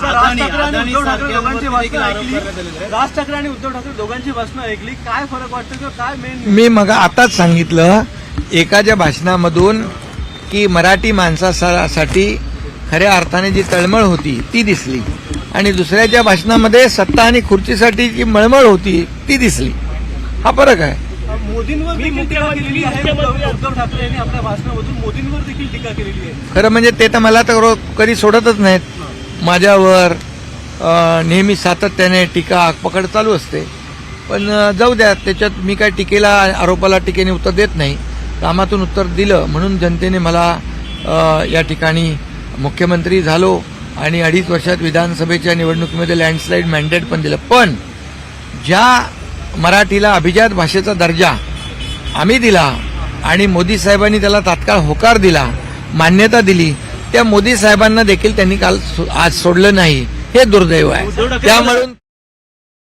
राज ठाकरे आणि उद्धव ठाकरे दोघांची भाषणं ऐकली, राज ठाकरे आणि उद्धव ठाकरे दोघांची भाषणं ऐकली, काय फरक वाटतं किंवा काय मेन? मी मग आताच सांगितलं एकाच्या भाषणामधून की मराठी माणसासाठी खऱ्या अर्थाने जी तळमळ होती ती दिसली आणि दुसऱ्याच्या भाषणामध्ये सत्ता आणि खुर्चीसाठी जी मळमळ होती ती दिसली. हा फरक आहे. मोदींवर देखील टीका केलेली आहे. उद्धव ठाकरे यांनी आपल्या भाषणामधून मोदींवर देखील टीका केलेली आहे. खरं म्हणजे ते तर मला तर कधी सोडतच नाहीत. माझ्यावर नेहमी सातत्याने टीका पकड चालू असते. पण जाऊ द्या, त्याच्यात मी काय टीकेला आरोपाला टीकेने उत्तर देत नाही. कामातून उत्तर दिलं म्हणून जनतेने मला या ठिकाणी मुख्यमंत्री झालो आणि 2.5 वर्षात विधानसभेच्या निवडणुकीमध्ये लँडस्लाईड मॅन्डेट पण दिलं. पण ज्या मराठीला अभिजात भाषेचा दर्जा आम्ही दिला आणि मोदी साहेबांनी त्याला तात्काळ होकार दिला, मान्यता दिली, त्या मोदी साहेबांना देखील त्यांनी काल आज सोडलं नाही. हे दुर्दैव आहे. त्यामुळे